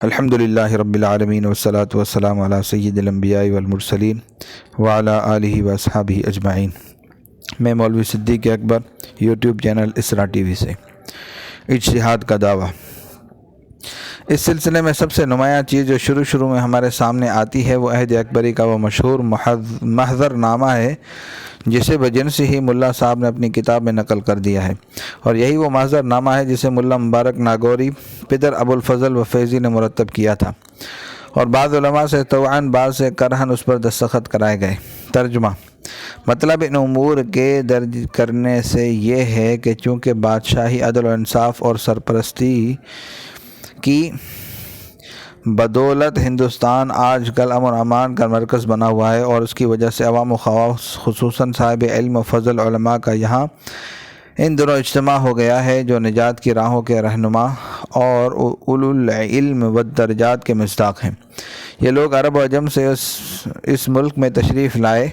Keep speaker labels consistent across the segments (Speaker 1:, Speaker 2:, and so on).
Speaker 1: الحمدللہ رب العالمین والصلاة والسلام علی سید الانبیاء والمرسلین وعلی آلہ واصحابہ اجمعین۔ میں مولوی صدیق اکبر، یوٹیوب چینل اسرا ٹی وی سے۔ اجتہاد کا دعویٰ۔ اس سلسلے میں سب سے نمایاں چیز جو شروع میں ہمارے سامنے آتی ہے وہ عہد اکبری کا وہ مشہور محضر نامہ ہے جسے بجنس ہی ملا صاحب نے اپنی کتاب میں نقل کر دیا ہے، اور یہی وہ محضر نامہ ہے جسے ملا مبارک ناگوری پدر ابو الفضل و فیضی نے مرتب کیا تھا، اور بعض علماء سے طوعاً بعض سے کرہن اس پر دستخط کرائے گئے۔ ترجمہ: مطلب ان امور کے درج کرنے سے یہ ہے کہ چونکہ بادشاہی عدل و انصاف اور سرپرستی کی بدولت ہندوستان آج کل امن و امان کا مرکز بنا ہوا ہے، اور اس کی وجہ سے عوام و خواص خصوصاً صاحب علم و فضل علماء کا یہاں ان دنوں اجتماع ہو گیا ہے جو نجات کی راہوں کے رہنما اور اولو العلم والدرجات کے مصداق ہیں۔ یہ لوگ عرب و عجم سے اس ملک میں تشریف لائے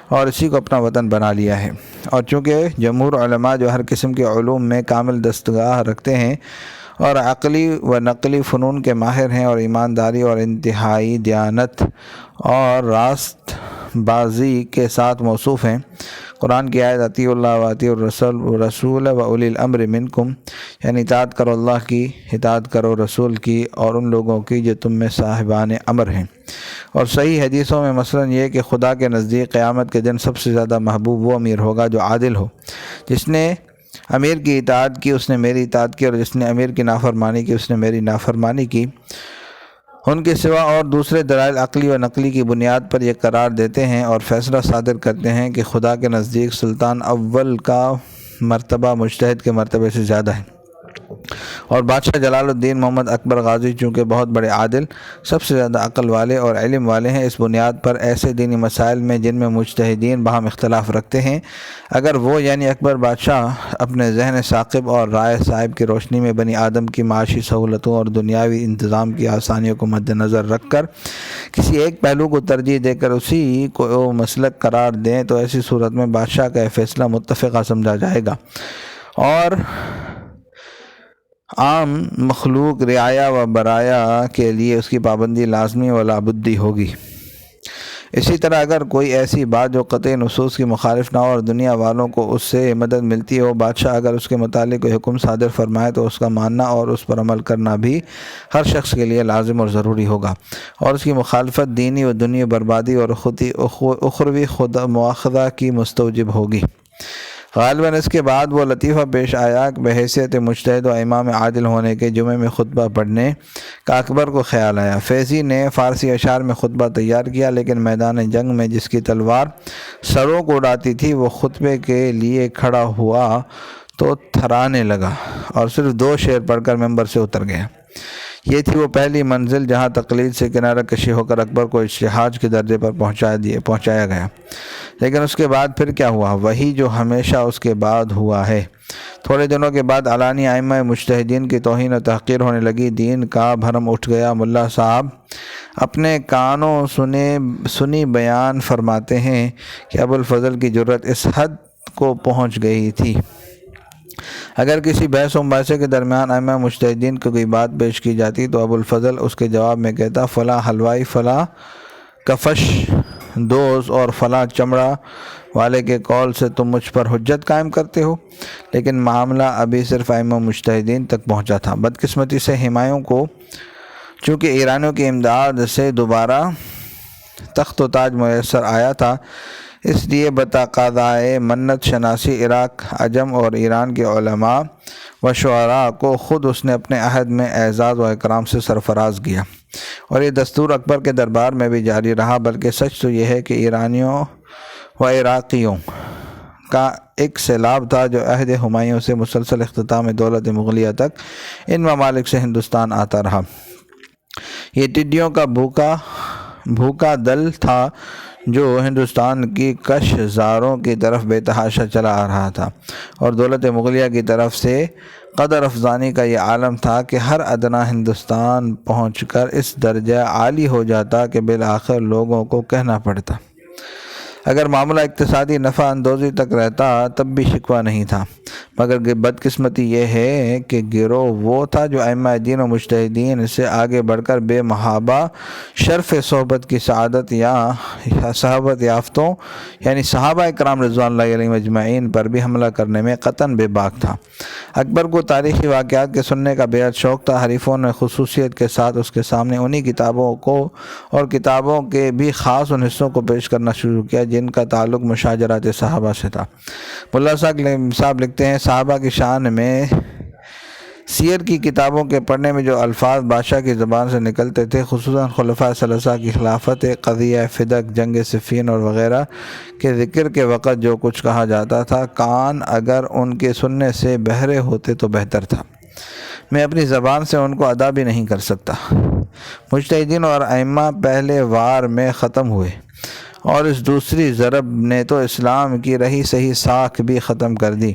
Speaker 1: اور اسی کو اپنا وطن بنا لیا ہے، اور چونکہ جمہور علماء جو ہر قسم کے علوم میں کامل دستگاہ رکھتے ہیں اور عقلی و نقلی فنون کے ماہر ہیں اور ایمانداری اور انتہائی دیانت اور راست بازی کے ساتھ موصوف ہیں، قرآن کی آیت اطیعوا اللہ و اطیعوا الرسول و اولی الامر منکم، یعنی اطاعت کرو اللہ کی، اطاعت کرو رسول کی اور ان لوگوں کی جو تم میں صاحبان امر ہیں، اور صحیح حدیثوں میں مثلاً یہ کہ خدا کے نزدیک قیامت کے دن سب سے زیادہ محبوب وہ امیر ہوگا جو عادل ہو، جس نے امیر کی اطاعت کی اس نے میری اطاعت کی، اور جس نے امیر کی نافرمانی کی اس نے میری نافرمانی کی۔ ان کے سوا اور دوسرے دلائل عقلی و نقلی کی بنیاد پر یہ قرار دیتے ہیں اور فیصلہ صادر کرتے ہیں کہ خدا کے نزدیک سلطان اول کا مرتبہ مجتہد کے مرتبے سے زیادہ ہے، اور بادشاہ جلال الدین محمد اکبر غازی چونکہ بہت بڑے عادل، سب سے زیادہ عقل والے اور علم والے ہیں، اس بنیاد پر ایسے دینی مسائل میں جن میں مجتہدین باہم اختلاف رکھتے ہیں، اگر وہ یعنی اکبر بادشاہ اپنے ذہن ثاقب اور رائے صاحب کی روشنی میں بنی آدم کی معاشی سہولتوں اور دنیاوی انتظام کی آسانیوں کو مد نظر رکھ کر کسی ایک پہلو کو ترجیح دے کر اسی کو مسلک قرار دیں تو ایسی صورت میں بادشاہ کا یہ فیصلہ متفقہ سمجھا جائے گا، اور عام مخلوق رعایا و برایا کے لیے اس کی پابندی لازمی و لابدی ہوگی۔ اسی طرح اگر کوئی ایسی بات جو قطعی نصوص کی مخالف نہ ہو اور دنیا والوں کو اس سے مدد ملتی ہو، بادشاہ اگر اس کے متعلق کوئی حکم صادر فرمائے تو اس کا ماننا اور اس پر عمل کرنا بھی ہر شخص کے لیے لازم اور ضروری ہوگا، اور اس کی مخالفت دینی و دنیا بربادی اور اخروی خود مواخذہ کی مستوجب ہوگی۔ غالباً اس کے بعد وہ لطیفہ پیش آیا کہ بحیثیت مجتہد و امام عادل ہونے کے جمعے میں خطبہ پڑھنے کا اکبر کو خیال آیا۔ فیضی نے فارسی اشعار میں خطبہ تیار کیا، لیکن میدان جنگ میں جس کی تلوار سروں کو اڑاتی تھی وہ خطبے کے لیے کھڑا ہوا تو تھرانے لگا اور صرف 2 شعر پڑھ کر ممبر سے اتر گیا۔ یہ تھی وہ پہلی منزل جہاں تقلید سے کنارہ کشی ہو کر اکبر کو اجتہاد کے درجے پر پہنچایا گیا، لیکن اس کے بعد پھر کیا ہوا؟ وہی جو ہمیشہ اس کے بعد ہوا ہے۔ تھوڑے دنوں کے بعد علانی ائمہ مجتہدین کی توہین و تحقیر ہونے لگی، دین کا بھرم اٹھ گیا۔ ملا صاحب اپنے کانوں سنی بیان فرماتے ہیں کہ ابو الفضل کی جرت اس حد کو پہنچ گئی تھی، اگر کسی بحث و مباحثے کے درمیان ائمہ مجتہدین کو کوئی بات پیش کی جاتی تو ابو الفضل اس کے جواب میں کہتا، فلاں حلوائی، فلاں کفش دوز اور فلاں چمڑا والے کے قول سے تم مجھ پر حجت قائم کرتے ہو، لیکن معاملہ ابھی صرف ائمہ مجتہدین تک پہنچا تھا۔ بدقسمتی سے ہمایوں کو چونکہ ایرانیوں کی امداد سے دوبارہ تخت و تاج میسر آیا تھا، اس لیے بتقاضائے منت شناسی عراق، عجم اور ایران کے علماء و شعراء کو خود اس نے اپنے عہد میں اعزاز و اکرام سے سرفراز کیا، اور یہ دستور اکبر کے دربار میں بھی جاری رہا۔ بلکہ سچ تو یہ ہے کہ ایرانیوں و عراقیوں کا ایک سیلاب تھا جو عہد ہمایوں سے مسلسل اختتام دولت مغلیہ تک ان ممالک سے ہندوستان آتا رہا۔ یہ ٹڈیوں کا بھوکا دل تھا جو ہندوستان کی کش زاروں کی طرف بے تحاشا چلا آ رہا تھا، اور دولت مغلیہ کی طرف سے قدر افزانی کا یہ عالم تھا کہ ہر ادنا ہندوستان پہنچ کر اس درجہ عالی ہو جاتا کہ بالآخر لوگوں کو کہنا پڑتا، اگر معاملہ اقتصادی نفع اندوزی تک رہتا تب بھی شکوہ نہیں تھا، مگر بدقسمتی یہ ہے کہ گروہ وہ تھا جو ائمہ دین و مجتہدین سے آگے بڑھ کر بے محابہ شرف صحبت کی سعادت یا صحابت یافتوں یعنی صحابہ کرام رضوان اللہ علیہم اجمعین پر بھی حملہ کرنے میں قطعاً بے باک تھا۔ اکبر کو تاریخی واقعات کے سننے کا بے حد شوق تھا۔ حریفوں نے خصوصیت کے ساتھ اس کے سامنے انہی کتابوں کو اور کتابوں کے بھی خاص ان حصوں کو پیش کرنا شروع کیا جن کا تعلق مشاجرات صحابہ سے تھا۔ ملا صاحب لکھتے ہیں، صحابہ کی شان میں سیر کی کتابوں کے پڑھنے میں جو الفاظ بادشاہ کی زبان سے نکلتے تھے، خصوصاً خلفائے ثلاثہ کی خلافت، قضیہ فدق، جنگ صفین اور وغیرہ کے ذکر کے وقت جو کچھ کہا جاتا تھا، کان اگر ان کے سننے سے بہرے ہوتے تو بہتر تھا۔ میں اپنی زبان سے ان کو ادا بھی نہیں کر سکتا۔ مجتہدین اور ائمہ پہلے وار میں ختم ہوئے اور اس دوسری ضرب نے تو اسلام کی رہی صحیح ساکھ بھی ختم کر دی۔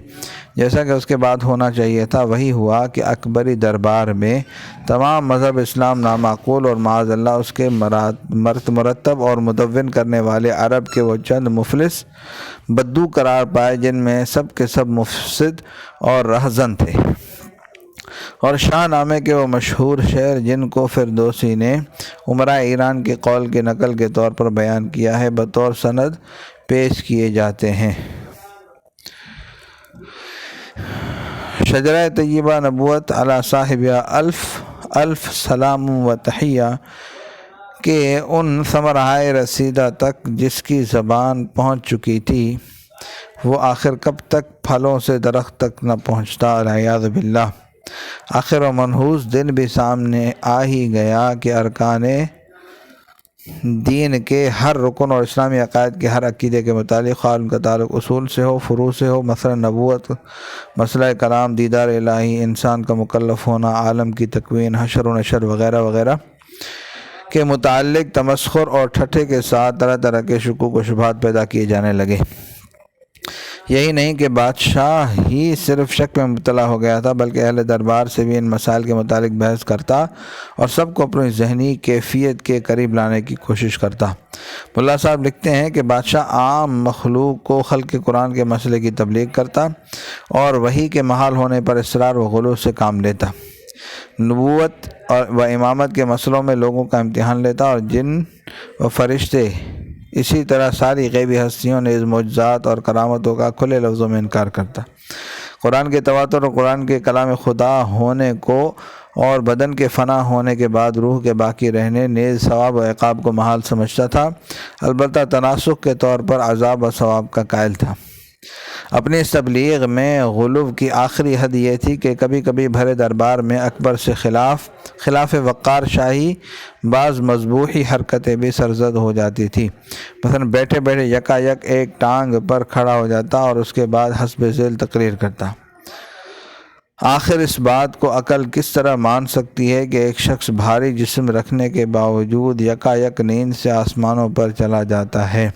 Speaker 1: جیسا کہ اس کے بعد ہونا چاہیے تھا وہی ہوا کہ اکبری دربار میں تمام مذہب اسلام نامعقول اور معاذ اللہ اس کے مرتب اور مدون کرنے والے عرب کے وہ چند مفلس بدو قرار پائے جن میں سب کے سب مفسد اور رہزن تھے، اور شاہ نامے کے وہ مشہور شعر جن کو فردوسی نے امراء ایران کے قول کی نقل کے طور پر بیان کیا ہے بطور سند پیش کیے جاتے ہیں۔ شجرہ طیبہ نبوت علی صاحبہ الف سلام و تحیہ کے ان ثمرہائے رسیدہ تک جس کی زبان پہنچ چکی تھی، وہ آخر کب تک پھلوں سے درخت تک نہ پہنچتا، والعیاذ باللہ۔ آخر و منحوس دن بھی سامنے آ ہی گیا کہ ارکان دین کے ہر رکن اور اسلامی عقائد کے ہر عقیدے کے متعلق، خواہ ان کا تعلق اصول سے ہو، فروع سے ہو، مثلا نبوت، مسئلہ کلام، دیدار الہی، انسان کا مکلف ہونا، عالم کی تکوین، حشر و نشر وغیرہ وغیرہ کے متعلق تمسخر اور ٹھٹھے کے ساتھ طرح طرح کے شکوک و شبہات پیدا کیے جانے لگے۔ یہی نہیں کہ بادشاہ ہی صرف شک میں مبتلا ہو گیا تھا، بلکہ اہل دربار سے بھی ان مسائل کے متعلق بحث کرتا اور سب کو اپنی ذہنی کیفیت کے قریب لانے کی کوشش کرتا۔ ملا صاحب لکھتے ہیں کہ بادشاہ عام مخلوق کو خلق قرآن کے مسئلے کی تبلیغ کرتا اور وحی کے محال ہونے پر اصرار و غلو سے کام لیتا، نبوت و امامت کے مسئلوں میں لوگوں کا امتحان لیتا اور جن و فرشتے اسی طرح ساری غیبی ہستیوں نے اس معجزات اور کرامتوں کا کھلے لفظوں میں انکار کرتا۔ قرآن کے تواتر اور قرآن کے کلام خدا ہونے کو اور بدن کے فنا ہونے کے بعد روح کے باقی رہنے نیز ثواب و عقاب کو محال سمجھتا تھا، البتہ تناسخ کے طور پر عذاب و ثواب کا قائل تھا۔ اپنی اس تبلیغ میں غلو کی آخری حد یہ تھی کہ کبھی کبھی بھرے دربار میں اکبر سے خلاف وقار شاہی بعض مذبوحی حرکتیں بھی سرزد ہو جاتی تھی۔ مثلا بیٹھے بیٹھے یکا یک ایک ٹانگ پر کھڑا ہو جاتا اور اس کے بعد حسب ذیل تقریر کرتا۔ آخر اس بات کو عقل کس طرح مان سکتی ہے کہ ایک شخص بھاری جسم رکھنے کے باوجود یکا یک نیند سے آسمانوں پر چلا جاتا ہے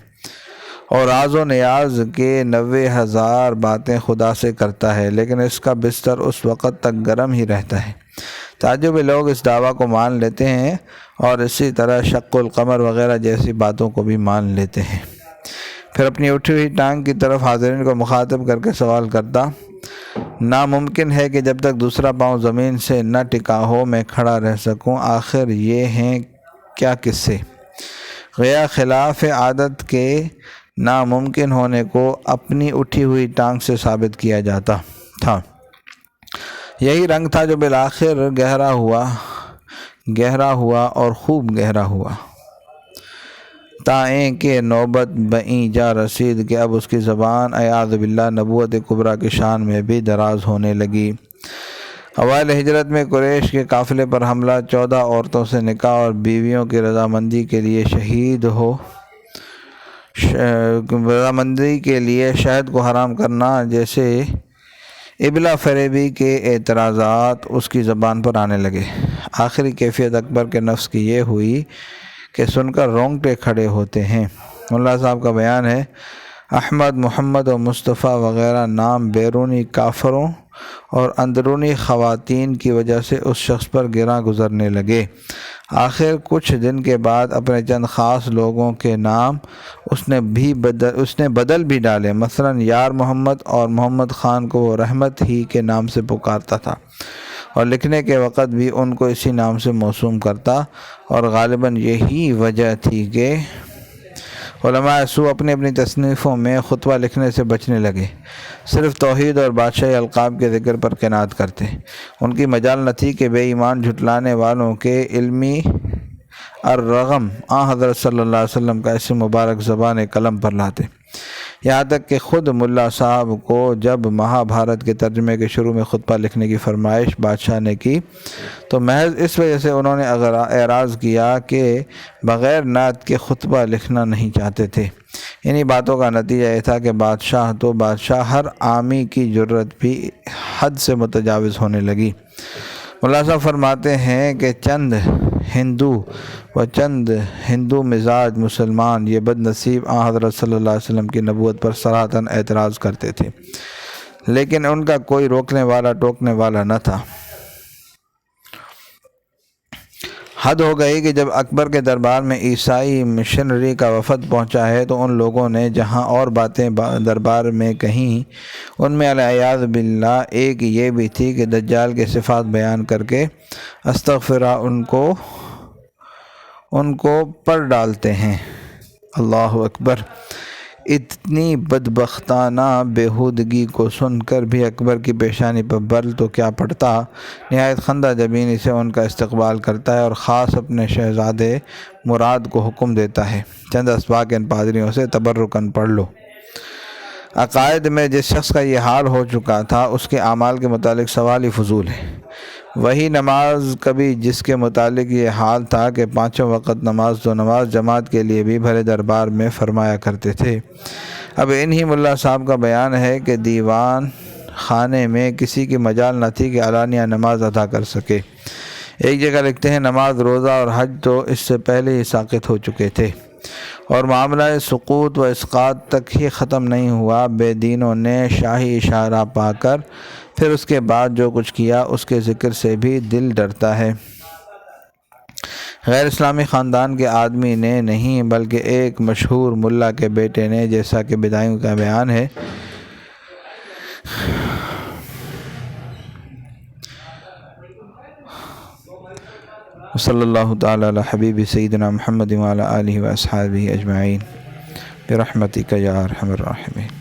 Speaker 1: اور راز و نیاز کے 90,000 باتیں خدا سے کرتا ہے، لیکن اس کا بستر اس وقت تک گرم ہی رہتا ہے۔ تعجبی لوگ اس دعویٰ کو مان لیتے ہیں اور اسی طرح شق القمر وغیرہ جیسی باتوں کو بھی مان لیتے ہیں۔ پھر اپنی اٹھی ہوئی ٹانگ کی طرف حاضرین کو مخاطب کر کے سوال کرتا، ناممکن ہے کہ جب تک دوسرا پاؤں زمین سے نہ ٹکا ہو میں کھڑا رہ سکوں، آخر یہ ہیں کیا قصے؟ گیا خلاف عادت کے ناممکن ہونے کو اپنی اٹھی ہوئی ٹانگ سے ثابت کیا جاتا تھا۔ یہی رنگ تھا جو بالآخر گہرا ہوا اور خوب گہرا ہوا، تائیں کہ نوبت بئیں جا رسید کہ اب اس کی زبان اعاذ باللہ نبوت کبریٰ کی شان میں بھی دراز ہونے لگی۔ اوائل ہجرت میں قریش کے قافلے پر حملہ، 14 عورتوں سے نکاح اور بیویوں کی رضامندی کے لیے شہد کو حرام کرنا جیسے ابلا فریبی کے اعتراضات اس کی زبان پر آنے لگے۔ آخری کیفیت اکبر کے نفس کی یہ ہوئی کہ سن کر رونگٹے کھڑے ہوتے ہیں۔ ملا صاحب کا بیان ہے، احمد، محمد و مصطفیٰ وغیرہ نام بیرونی کافروں اور اندرونی خواتین کی وجہ سے اس شخص پر گراں گزرنے لگے۔ آخر کچھ دن کے بعد اپنے چند خاص لوگوں کے نام اس نے بدل بھی ڈالے، مثلا یار محمد اور محمد خان کو وہ رحمت ہی کے نام سے پکارتا تھا، اور لکھنے کے وقت بھی ان کو اسی نام سے موسوم کرتا، اور غالباً یہی وجہ تھی کہ علماء سو اپنی اپنی تصنیفوں میں خطبہ لکھنے سے بچنے لگے، صرف توحید اور بادشاہی القاب کے ذکر پر قناعت کرتے۔ ان کی مجال نہ تھی کہ بے ایمان جھٹلانے والوں کے علمی الرغم حضرت صلی اللہ علیہ وسلم کا اسم مبارک زبان قلم پر لاتے، یہاں تک کہ خود ملا صاحب کو جب مہابھارت کے ترجمے کے شروع میں خطبہ لکھنے کی فرمائش بادشاہ نے کی تو محض اس وجہ سے انہوں نے اعراض کیا کہ بغیر نعت کے خطبہ لکھنا نہیں چاہتے تھے۔ انہی باتوں کا نتیجہ یہ تھا کہ بادشاہ ہر عامی کی جرت بھی حد سے متجاوز ہونے لگی۔ ملا صاحب فرماتے ہیں کہ چند ہندو مزاج مسلمان یہ بد نصیب حضرت صلی اللہ علیہ وسلم کی نبوت پر صراحتاً اعتراض کرتے تھے، لیکن ان کا کوئی روکنے والا ٹوکنے والا نہ تھا۔ حد ہو گئی کہ جب اکبر کے دربار میں عیسائی مشنری کا وفد پہنچا ہے تو ان لوگوں نے جہاں اور باتیں دربار میں کہیں، ان میں العیاذ باللہ ایک یہ بھی تھی کہ دجال کے صفات بیان کر کے استغفرہ ان کو پر ڈالتے ہیں۔ اللہ اکبر! اتنی بدبختانہ بیہودگی کو سن کر بھی اکبر کی پیشانی پر بل تو کیا پڑتا، نہایت خندہ جبینی سے ان کا استقبال کرتا ہے اور خاص اپنے شہزادے مراد کو حکم دیتا ہے، چند اسباق ان پادریوں سے تبرکاً پڑھ لو۔ عقائد میں جس شخص کا یہ حال ہو چکا تھا اس کے اعمال کے متعلق سوال ہی فضول ہے۔ وہی نماز کبھی جس کے متعلق یہ حال تھا کہ 5 وقت نماز تو نماز جماعت کے لیے بھی بھرے دربار میں فرمایا کرتے تھے۔ اب انہی ملا صاحب کا بیان ہے کہ دیوان خانے میں کسی کی مجال نہ تھی کہ علانیہ نماز ادا کر سکے۔ ایک جگہ لکھتے ہیں نماز روزہ اور حج تو اس سے پہلے ہی ساقط ہو چکے تھے، اور معاملہ سقوط و اسقاط تک ہی ختم نہیں ہوا، بے دینوں نے شاہی اشارہ پا کر پھر اس کے بعد جو کچھ کیا اس کے ذکر سے بھی دل ڈرتا ہے۔ غیر اسلامی خاندان کے آدمی نے نہیں بلکہ ایک مشہور ملا کے بیٹے نے، جیسا کہ بدائیوں کا بیان ہے، صلی اللہ تعالی علی حبیب سیدنا محمد وعلی آلہ و اصحابہ اجمعین برحمتک یا ارحم الراحمین۔